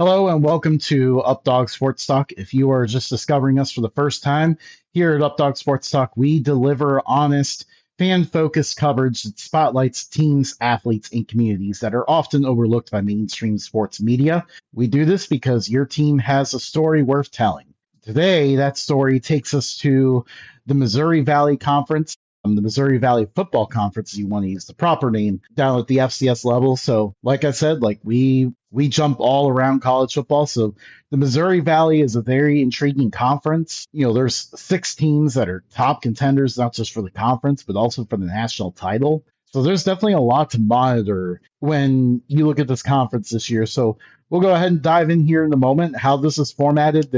Hello and welcome to Updog Sports Talk. If you are just discovering us for the first time, here at Updog Sports Talk, we deliver honest, fan-focused coverage that spotlights teams, athletes, and communities that are often overlooked by mainstream sports media. We do this because your team has a story worth telling. Today, that story takes us to the Missouri Valley Conference, the Missouri Valley Football Conference, you want to use the proper name, down at the FCS level. So, like I said, we jump all around college football. So the Missouri Valley is a very intriguing conference. There's 6 teams that are top contenders, not just for the conference, but also for the national title. So there's definitely a lot to monitor when you look at this conference this year. So we'll go ahead and dive in here in a moment, how this is formatted.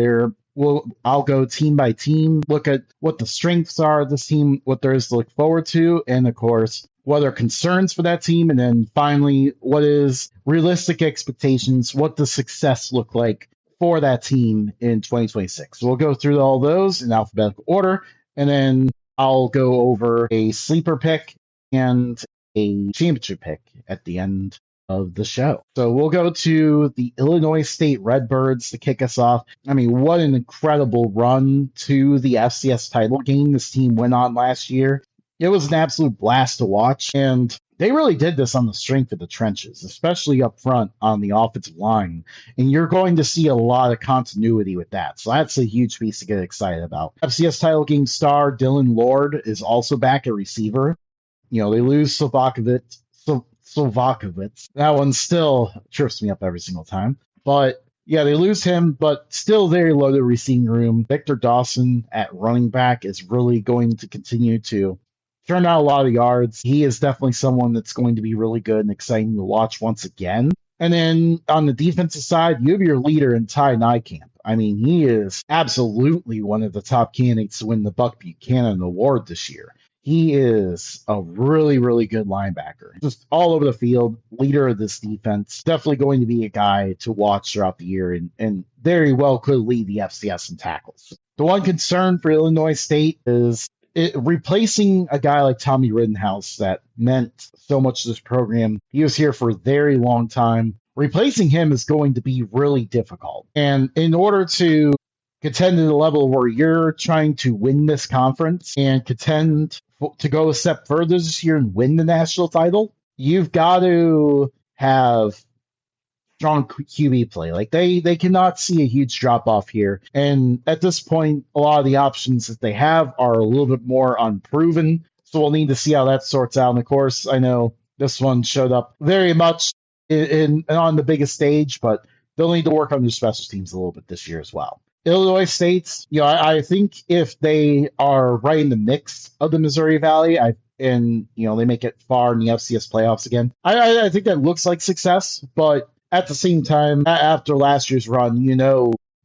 I'll go team by team, look at what the strengths are of this team, what there is to look forward to, and of course, what are concerns for that team, and then finally, what is realistic expectations, what does success look like for that team in 2026. So we'll go through all those in alphabetical order, and then I'll go over a sleeper pick and a championship pick at the end of the show. So we'll go to the Illinois State Redbirds to kick us off. I mean, what an incredible run to the FCS title game this team went on last year. It was an absolute blast to watch, and they really did this on the strength of the trenches, especially up front on the offensive line. And you're going to see a lot of continuity with that. So that's a huge piece to get excited about. FCS title game star Dylan Lord is also back at receiver. They lose Slovakovitz. That one still trips me up every single time. But yeah, they lose him, but still very loaded receiving room. Victor Dawson at running back is really going to continue to turn out a lot of yards. He is definitely someone that's going to be really good and exciting to watch once again. And then on the defensive side, you have your leader in Ty Nykamp. I mean, he is absolutely one of the top candidates to win the Buck Buchanan Award this year. He is a really, really good linebacker. Just all over the field, leader of this defense. Definitely going to be a guy to watch throughout the year and very well could lead the FCS in tackles. The one concern for Illinois State is replacing a guy like Tommy Rittenhouse that meant so much to this program. He was here for a very long time. Replacing him is going to be really difficult. And in order to contend to the level where you're trying to win this conference and contend to go a step further this year and win the national title, you've got to have strong QB play. Like they cannot see a huge drop off here. And at this point, a lot of the options that they have are a little bit more unproven. So we'll need to see how that sorts out. And of course, I know this one showed up very much on the biggest stage, but they'll need to work on their special teams a little bit this year as well. Illinois State's, I think if they are right in the mix of the Missouri Valley, they make it far in the FCS playoffs again, I think that looks like success. But at the same time, after last year's run,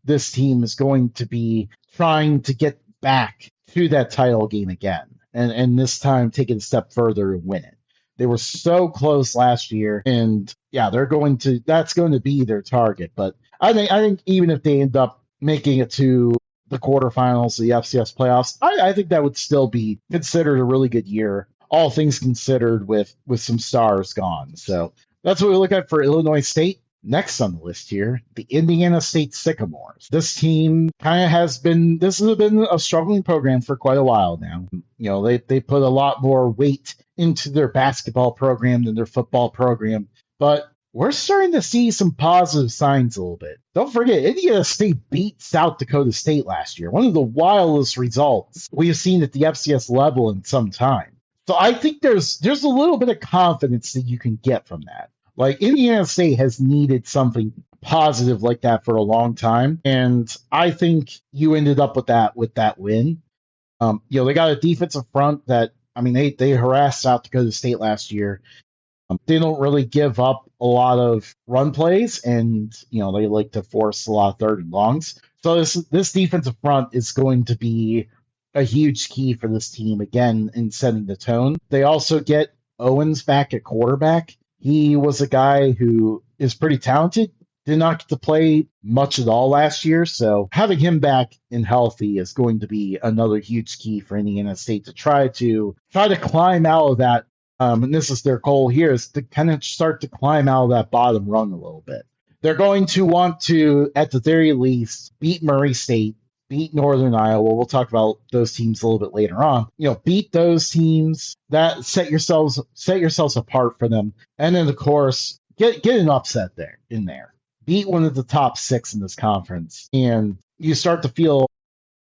this team is going to be trying to get back to that title game again, and this time take it a step further and win it. They were so close last year, and yeah, that's going to be their target. But I think even if they end up making it to the quarterfinals of the FCS playoffs, I think that would still be considered a really good year, all things considered, with some stars gone. So that's what we look at for Illinois State. Next on the list here, the Indiana State Sycamores. This team has been a struggling program for quite a while now. They put a lot more weight into their basketball program than their football program, but we're starting to see some positive signs a little bit. Don't forget, Indiana State beat South Dakota State last year. One of the wildest results we have seen at the FCS level in some time. So I think there's a little bit of confidence that you can get from that. Like, Indiana State has needed something positive like that for a long time, and I think you ended up with that win. They got a defensive front that, they harassed South Dakota State last year. They don't really give up a lot of run plays, and they like to force a lot of third and longs. So this defensive front is going to be a huge key for this team again in setting the tone. They also get Owens back at quarterback. He was a guy who is pretty talented. Did not get to play much at all last year, so having him back and healthy is going to be another huge key for Indiana State to try to climb out of that. And this is their goal here, is to kind of start to climb out of that bottom rung a little bit. they're going to want to, at the very least, beat Murray State, beat Northern Iowa. We'll talk about those teams a little bit later on. Beat those teams. That set yourselves apart for them. And then, of course, get an upset there. Beat one of the top 6 in this conference, and you start to feel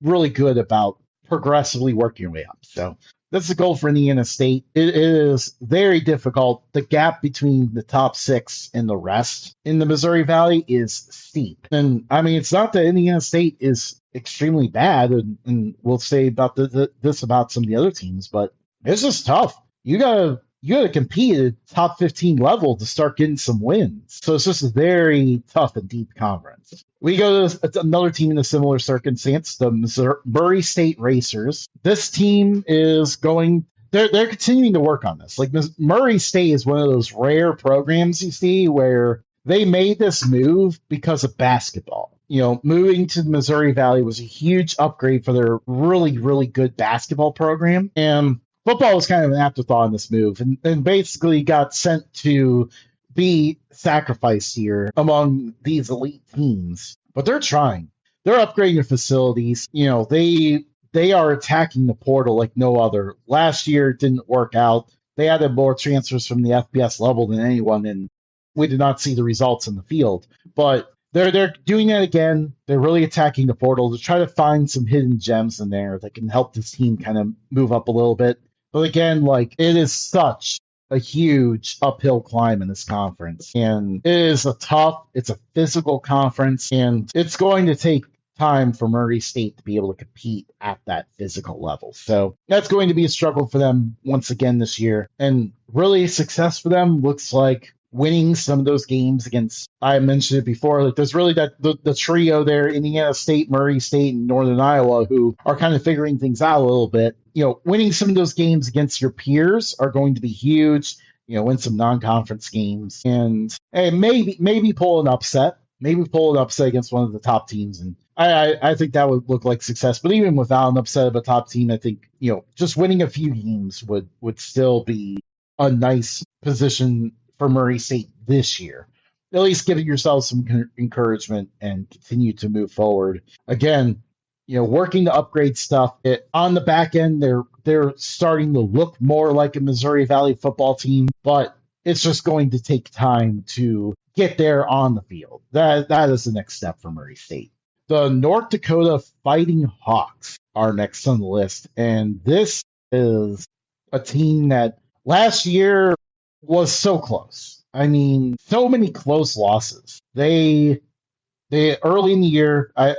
really good about progressively working your way up. So that's the goal for Indiana State. It is very difficult. The gap between the top 6 and the rest in the Missouri Valley is steep. And I mean, it's not that Indiana State is extremely bad, and we'll say about this about some of the other teams, but it's just tough. You gotta compete at top 15 level to start getting some wins. So it's just a very tough and deep conference. We go to another team in a similar circumstance, the Murray State Racers. This team is they're continuing to work on this. Like, Murray State is one of those rare programs you see where they made this move because of basketball. Moving to the Missouri Valley was a huge upgrade for their really, really good basketball program. And football was kind of an afterthought in this move, and basically got sent to be sacrificed here among these elite teams. But they're trying. They're upgrading their facilities. They are attacking the portal like no other. Last year it didn't work out. They added more transfers from the FBS level than anyone, and we did not see the results in the field. But they're doing that again. They're really attacking the portal to try to find some hidden gems in there that can help this team kind of move up a little bit. But again, it is such a huge uphill climb in this conference. And it's a physical conference, and it's going to take time for Murray State to be able to compete at that physical level. So that's going to be a struggle for them once again this year. And really, success for them looks like winning some of those games against, I mentioned it before, there's really the trio there, Indiana State, Murray State, and Northern Iowa, who are kind of figuring things out a little bit. Winning some of those games against your peers are going to be huge. Win some non-conference games, and maybe pull an upset. Maybe pull an upset against one of the top teams, and I think that would look like success. But even without an upset of a top team, I think just winning a few games would still be a nice position for Murray State this year. At least giving yourself some encouragement and continue to move forward. Again, working to upgrade stuff. On the back end, they're starting to look more like a Missouri Valley football team, but it's just going to take time to get there on the field. That is the next step for Murray State. The North Dakota Fighting Hawks are next on the list, and this is a team that last year was so close. I mean, so many close losses. They early in the year, I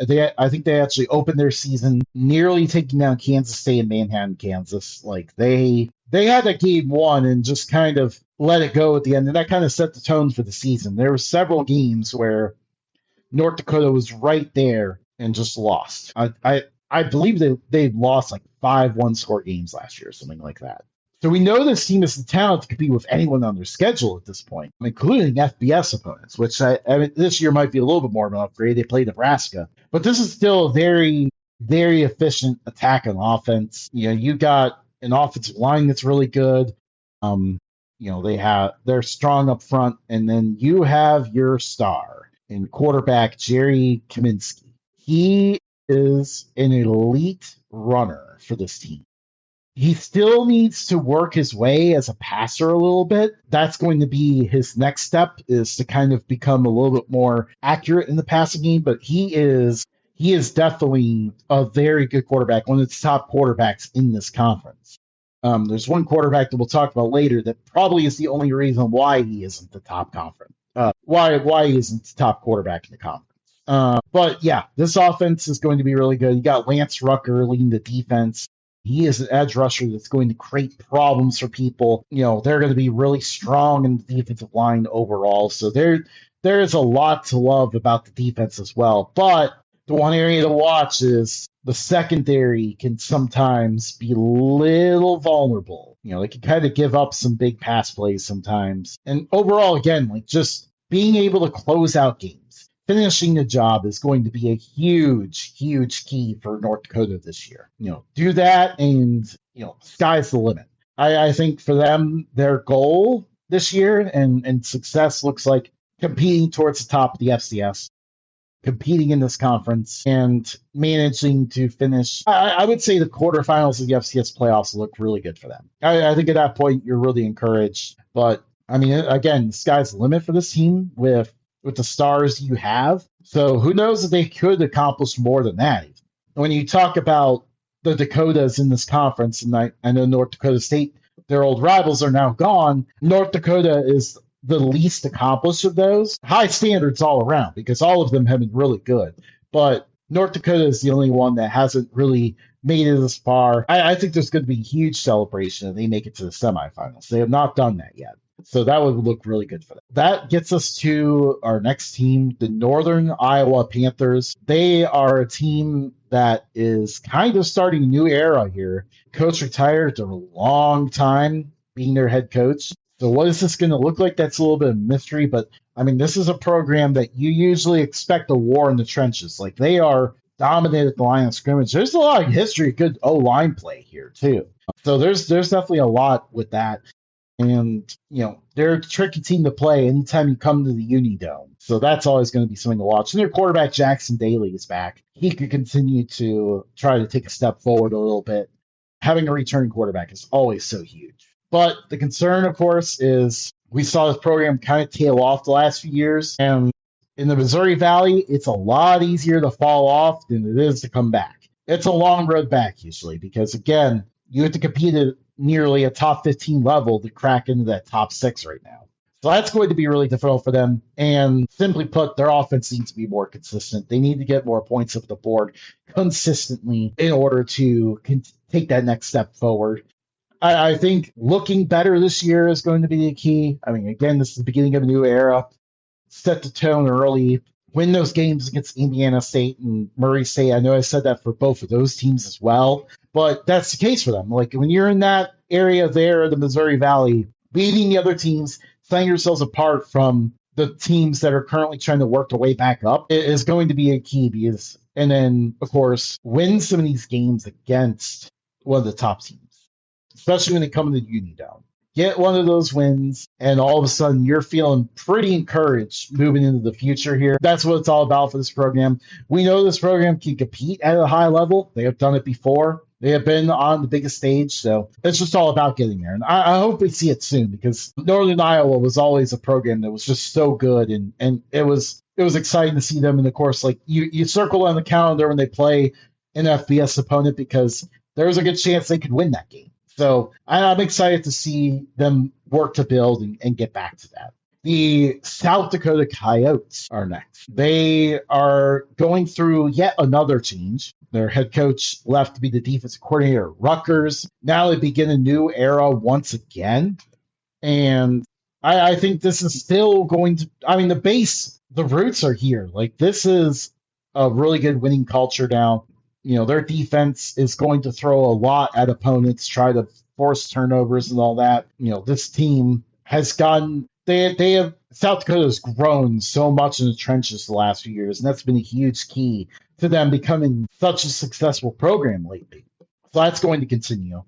think they actually opened their season nearly taking down Kansas State in Manhattan, Kansas. They had that game won and just kind of let it go at the end, and that kind of set the tone for the season. There were several games where North Dakota was right there and just lost. I believe they lost 5 one-score games last year or something like that. So we know this team has the talent to compete with anyone on their schedule at this point, including FBS opponents, which I mean, this year might be a little bit more of an upgrade. They play Nebraska. But this is still a very, very efficient attack and offense. You got an offensive line that's really good. They're strong up front, and then you have your star in quarterback Jerry Kaminsky. He is an elite runner for this team. He still needs to work his way as a passer a little bit. That's going to be his next step, is to kind of become a little bit more accurate in the passing game. But he is definitely a very good quarterback, one of the top quarterbacks in this conference. There's one quarterback that we'll talk about later that probably is the only reason why he isn't the top conference. Why he isn't the top quarterback in the conference. But yeah, this offense is going to be really good. You got Lance Rucker leading the defense. He is an edge rusher that's going to create problems for people. They're going to be really strong in the defensive line overall. So there is a lot to love about the defense as well. But the one area to watch is the secondary can sometimes be a little vulnerable. They can kind of give up some big pass plays sometimes. And overall, again, just being able to close out games. Finishing the job is going to be a huge, huge key for North Dakota this year. Do that, and sky's the limit. I think for them, their goal this year and success looks like competing towards the top of the FCS, competing in this conference, and managing to finish. I would say the quarterfinals of the FCS playoffs look really good for them. I think at that point you're really encouraged. But I mean, again, the sky's the limit for this team with the stars you have. So who knows if they could accomplish more than that. When you talk about the Dakotas in this conference, and I know North Dakota State, their old rivals are now gone. North Dakota is the least accomplished of those. High standards all around because all of them have been really good. But North Dakota is the only one that hasn't really made it this far. I think there's going to be a huge celebration if they make it to the semifinals. They have not done that yet. So that would look really good for them. That gets us to our next team, the Northern Iowa Panthers. They are a team that is kind of starting a new era here. Coach retired after a long time being their head coach. So what is this going to look like? That's a little bit of mystery, but I mean, this is a program that you usually expect a war in the trenches. Like they are dominated the line of scrimmage. There's a lot of history, good O-line play here too. So there's definitely a lot with that. And, they're a tricky team to play anytime you come to the Unidome. So that's always going to be something to watch. And their quarterback, Jackson Daly, is back. He could continue to try to take a step forward a little bit. Having a returning quarterback is always so huge. But the concern, of course, is we saw this program kind of tail off the last few years. And in the Missouri Valley, it's a lot easier to fall off than it is to come back. It's a long road back usually because, again, you have to compete at nearly a top 15 level to crack into that top 6 right now. So that's going to be really difficult for them. And simply put, their offense needs to be more consistent. They need to get more points up the board consistently in order to take that next step forward. I think looking better this year is going to be the key. I mean, again, this is the beginning of a new era. Set the tone early. Win those games against Indiana State and Murray State. I know I said that for both of those teams as well, but that's the case for them. Like when you're in that area there, the Missouri Valley, beating the other teams, setting yourselves apart from the teams that are currently trying to work their way back up is going to be a key. And then, of course, win some of these games against one of the top teams, especially when they come to the Unidome. Get one of those wins, and all of a sudden you're feeling pretty encouraged moving into the future here. That's what it's all about for this program. We know this program can compete at a high level. They have done it before. They have been on the biggest stage, so it's just all about getting there. And I hope we see it soon because Northern Iowa was always a program that was just so good, and it was exciting to see them. And of course, like you circle on the calendar when they play an FBS opponent because there's a good chance they could win that game. So I'm excited to see them work to build and get back to that. The South Dakota Coyotes are next. They are going through yet another change. Their head coach left to be the defensive coordinator at Rutgers. Now they begin a new era once again. And I think this is still going to, I mean, the roots are here. Like this is a really good winning culture now. Their defense is going to throw a lot at opponents, try to force turnovers and all that. This team has gotten, South Dakota has grown so much in the trenches the last few years, and that's been a huge key to them becoming such a successful program lately. So that's going to continue.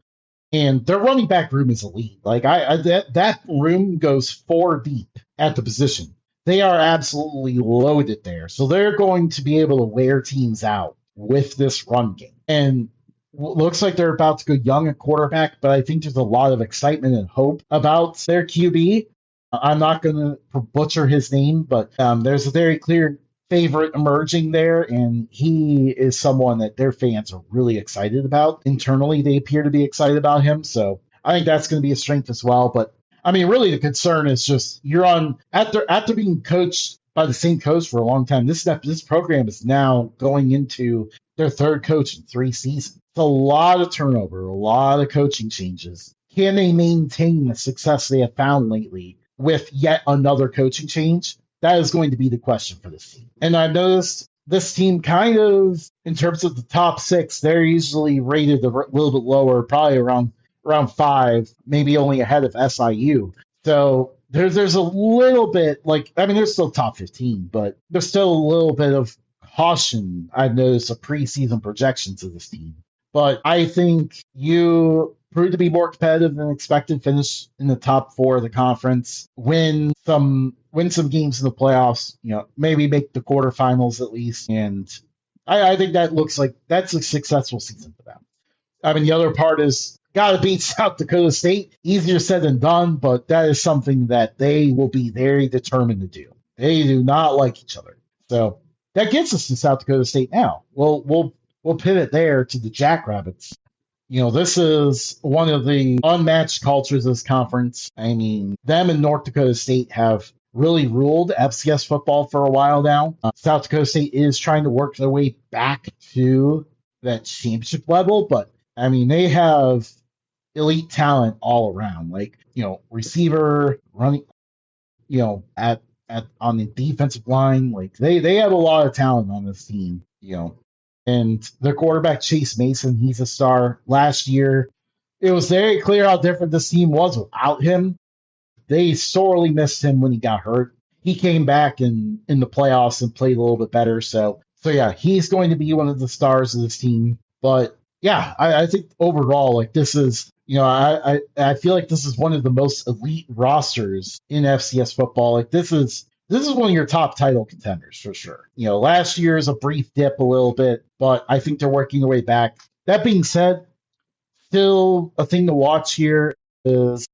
And their running back room is elite. Like that room goes 4 deep at the position. They are absolutely loaded there. So they're going to be able to wear teams out with this run game. And looks like they're about to go young at quarterback, but I think there's a lot of excitement and hope about their QB. I'm not going to butcher his name, but there's a very clear favorite emerging there, and he is someone that their fans are really excited about. Internally, they appear to be excited about him, so I think that's going to be a strength as well. But, I mean, really the concern is just you're on, after being coached by the same coach for a long time, this program is now going into their 3rd coach in 3 seasons. It's a lot of turnover, a lot of coaching changes. Can they maintain the success they have found lately with yet another coaching change? That is going to be the question for this team. And I've noticed this team kind of, in terms of the top 6, they're usually rated a little bit lower, probably around 5, maybe only ahead of SIU. So there's a little bit, they're still top 15, but there's still a little bit of caution, I've noticed, of preseason projections of this team. But I think you proved to be more competitive than expected, finish in the top four of the conference, win some games in the playoffs, maybe make the quarterfinals at least. And I think that looks like that's a successful season for them. I mean, the other part is got to beat South Dakota State. Easier said than done, but that is something that they will be very determined to do. They do not like each other. So that gets us to South Dakota State now. We'll pivot there to the Jackrabbits. This is one of the unmatched cultures of this conference. I mean, them and North Dakota State have really ruled FCS football for a while now. South Dakota State is trying to work their way back to that championship level, but I mean, they have elite talent all around, like, receiver, running, at on the defensive line. Like they have a lot of talent on this team, and their quarterback, Chase Mason, he's a star. Last year, it was very clear how different this team was without him. They sorely missed him when he got hurt. He came back in the playoffs and played a little bit better. So yeah, he's going to be one of the stars of this team. But yeah, I think overall, like this is, I feel like this is one of the most elite rosters in FCS football. Like this is one of your top title contenders for sure. Last year is a brief dip a little bit, but I think they're working their way back. That being said, still a thing to watch here is,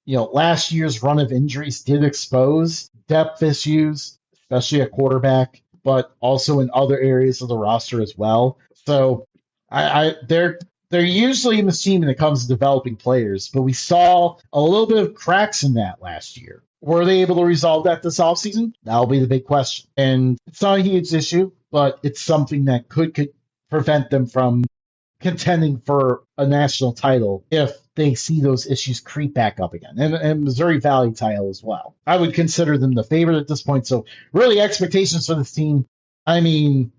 last year's run of injuries did expose depth issues, especially at quarterback, but also in other areas of the roster as well. So they're usually a machine when it comes to developing players, but we saw a little bit of cracks in that last year. Were they able to resolve that this offseason? That'll be the big question. And it's not a huge issue, but it's something that could prevent them from contending for a national title if they see those issues creep back up again. And Missouri Valley title as well. I would consider them the favorite at this point. So really expectations for this team, I mean,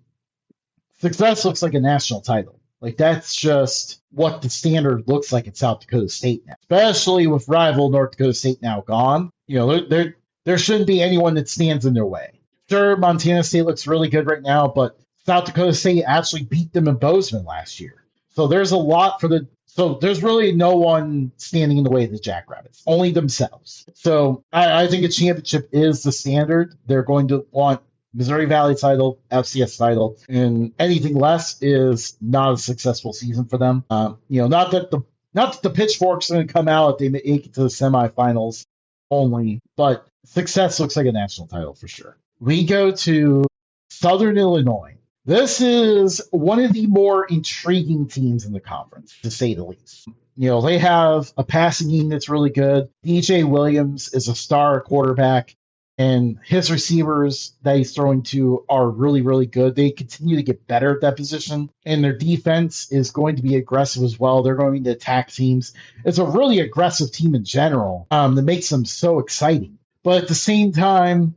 success looks like a national title. Like that's just what the standard looks like at South Dakota State now, especially with rival North Dakota State now gone. There shouldn't be anyone that stands in their way. Sure, Montana State looks really good right now, but South Dakota State actually beat them in Bozeman last year. So there's a lot so there's really no one standing in the way of the Jackrabbits, only themselves. So I think a championship is the standard. They're going to want Missouri Valley title, FCS title, and anything less is not a successful season for them. Not that the pitchforks are going to come out if they make it to the semifinals only, but success looks like a national title for sure. We go to Southern Illinois. This is one of the more intriguing teams in the conference, to say the least. They have a passing game that's really good. DJ Williams is a star quarterback, and his receivers that he's throwing to are really, really good. They continue to get better at that position, and their defense is going to be aggressive as well. They're going to attack teams. It's a really aggressive team in general that makes them so exciting. But at the same time,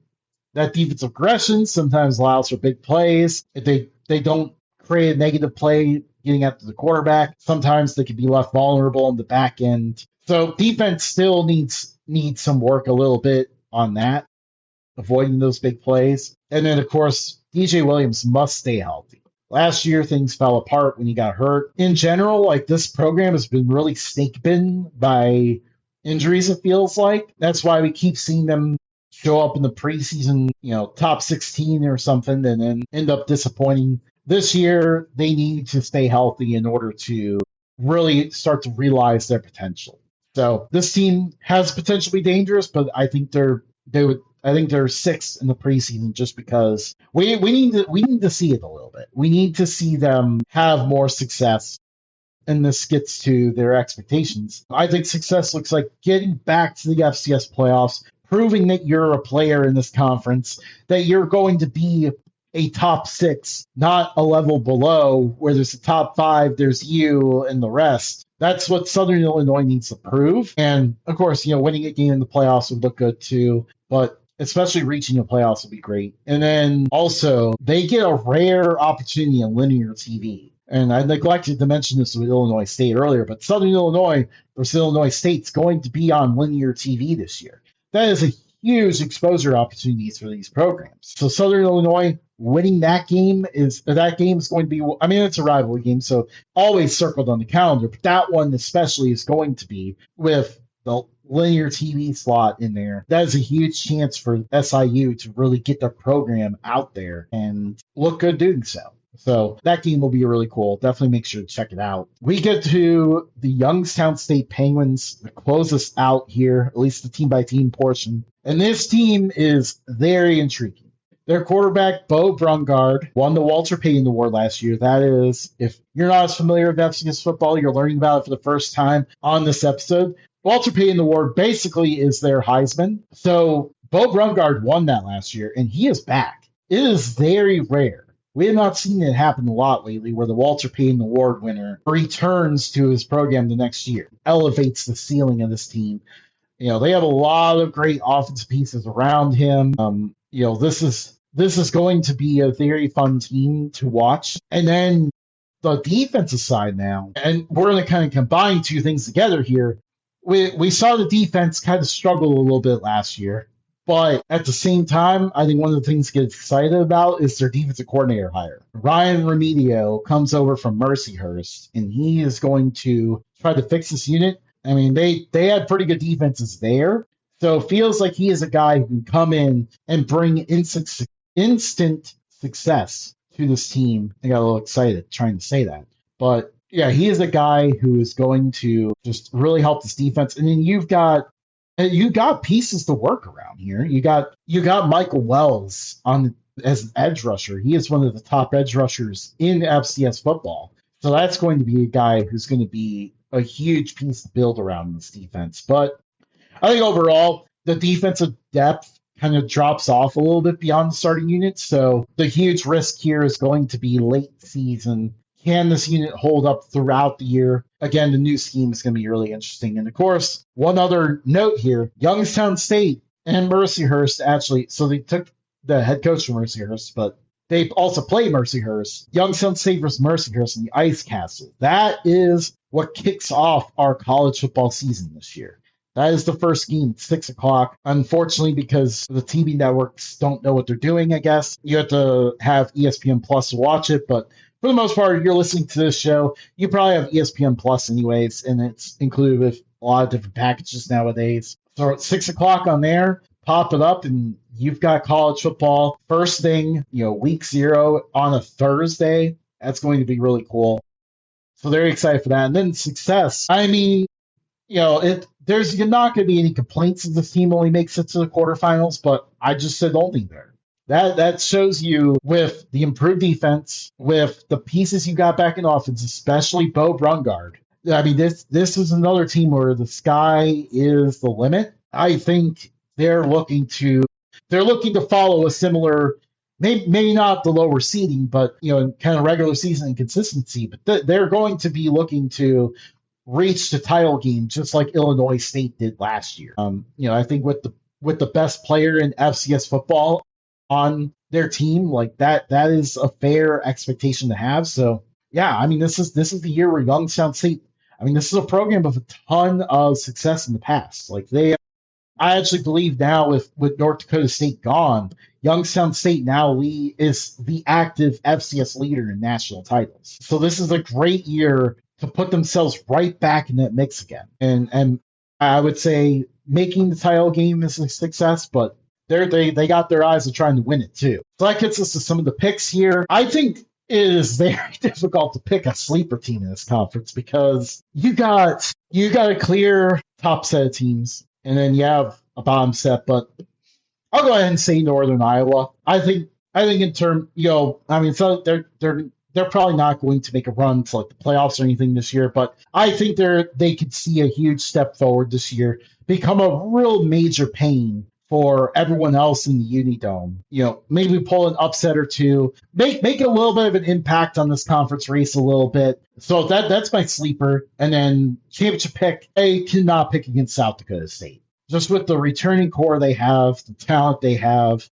that defensive aggression sometimes allows for big plays. If they don't create a negative play getting after the quarterback, sometimes they can be left vulnerable on the back end. So defense still needs some work a little bit on that, avoiding those big plays. And then, of course, DJ Williams must stay healthy. Last year, things fell apart when he got hurt. In general, like this program has been really snake bitten by injuries, it feels like. That's why we keep seeing them show up in the preseason, top 16 or something, and then end up disappointing. This year, they need to stay healthy in order to really start to realize their potential. So this team has potential to be dangerous, but I think they're sixth in the preseason just because we need to see it a little bit. We need to see them have more success, and this gets to their expectations. I think success looks like getting back to the FCS playoffs, proving that you're a player in this conference, that you're going to be a top six, not a level below where there's a top five, there's you and the rest. That's what Southern Illinois needs to prove. And of course, winning a game in the playoffs would look good too, but especially reaching the playoffs would be great. And then also, they get a rare opportunity in linear TV. And I neglected to mention this with Illinois State earlier, but Southern Illinois versus Illinois State's going to be on linear TV this year. That is a huge exposure opportunities for these programs. So Southern Illinois winning that game is going to be, I mean, it's a rivalry game, so always circled on the calendar, but that one especially is going to be with the linear TV slot in there. That is a huge chance for SIU to really get their program out there and look good doing so. So that game will be really cool. Definitely make sure to check it out. We get to the Youngstown State Penguins to close us out here, at least the team-by-team portion. And this team is very intriguing. Their quarterback, Bo Brungard, won the Walter Payton Award last year. That is, if you're not as familiar with FCS football, you're learning about it for the first time on this episode. Walter Payton Award basically is their Heisman. So Bo Brungard won that last year, and he is back. It is very rare. We have not seen it happen a lot lately where the Walter Payton Award winner returns to his program the next year, elevates the ceiling of this team. They have a lot of great offensive pieces around him. This is going to be a very fun team to watch. And then the defensive side now, and we're going to kind of combine two things together here. We saw the defense kind of struggle a little bit last year. But at the same time, I think one of the things to get excited about is their defensive coordinator hire. Ryan Remedio comes over from Mercyhurst, and he is going to try to fix this unit. I mean, they had pretty good defenses there. So it feels like he is a guy who can come in and bring instant success to this team. I got a little excited trying to say that. But yeah, he is a guy who is going to just really help this defense. And then you got pieces to work around here. You got Michael Wells as an edge rusher. He is one of the top edge rushers in FCS football. So that's going to be a guy who's going to be a huge piece to build around this defense. But I think overall, the defensive depth kind of drops off a little bit beyond the starting unit. So the huge risk here is going to be late season. Can this unit hold up throughout the year? Again, the new scheme is going to be really interesting. And of course, one other note here, Youngstown State and Mercyhurst actually, so they took the head coach from Mercyhurst, but they also play Mercyhurst. Youngstown State versus Mercyhurst in the Ice Castle. That is what kicks off our college football season this year. That is the first game at 6 o'clock. Unfortunately, because the TV networks don't know what they're doing, I guess, you have to have ESPN Plus to watch it, but for the most part, if you're listening to this show, you probably have ESPN Plus anyways, and it's included with a lot of different packages nowadays. So at 6 o'clock on there, pop it up, and you've got college football. First thing, week 0 on a Thursday. That's going to be really cool. So very excited for that. And then success. I mean, there's not going to be any complaints if this team only makes it to the quarterfinals, but I just said only there. That shows you with the improved defense, with the pieces you got back in offense, especially Bo Brungard. I mean, this is another team where the sky is the limit. I think they're looking to follow a similar, maybe not the lower seeding, but kind of regular season and consistency. But they're going to be looking to reach the title game just like Illinois State did last year. I think with the best player in FCS football on their team, like that is a fair expectation to have. So yeah, I mean, this is the year where Youngstown State, I mean, this is a program of a ton of success in the past. Like I actually believe now with North Dakota State gone, Youngstown State now is the active FCS leader in national titles. So this is a great year to put themselves right back in that mix again. And I would say making the title game is a success, but they got their eyes on trying to win it too. So that gets us to some of the picks here. I think it is very difficult to pick a sleeper team in this conference because you got a clear top set of teams, and then you have a bottom set. But I'll go ahead and say Northern Iowa. I think in terms, so they're probably not going to make a run to like the playoffs or anything this year, but I think they could see a huge step forward this year, become a real major pain for everyone else in the Unidome. Maybe pull an upset or two, make a little bit of an impact on this conference race a little bit. So that's my sleeper. And then championship pick, I cannot pick against South Dakota State. Just with the returning core they have, the talent they have,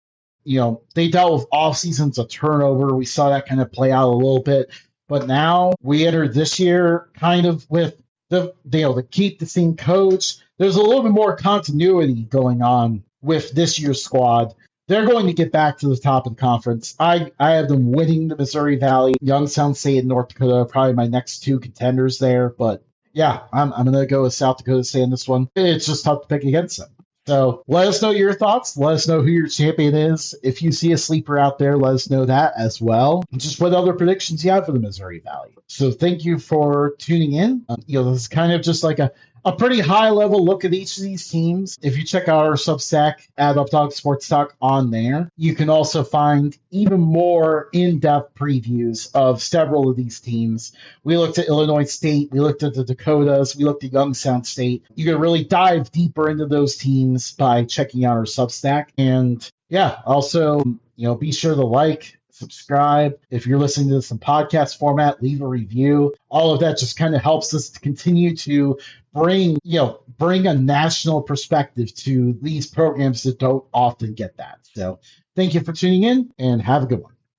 they dealt with off seasons of turnover. We saw that kind of play out a little bit. But now we entered this year kind of with to keep the same coach. There's a little bit more continuity going on with this year's squad. they're going to get back to the top of the conference. I have them winning the Missouri Valley. Youngstown State and North Dakota are probably my next two contenders there. But yeah, I'm going to go with South Dakota State in this one. It's just tough to pick against them. So let us know your thoughts. Let us know who your champion is. If you see a sleeper out there, let us know that as well. And just what other predictions you have for the Missouri Valley. So thank you for tuning in. This is kind of just like a pretty high level look at each of these teams. If you check out our Substack at Updog Sports Talk on there, you can also find even more in-depth previews of several of these teams. We looked at Illinois State, we looked at the Dakotas, we looked at Youngstown State. You can really dive deeper into those teams by checking out our Substack. And yeah, also, be sure to like, subscribe. If you're listening to this in podcast format, leave a review. All of that just kind of helps us to continue to bring a national perspective to these programs that don't often get that. So thank you for tuning in and have a good one.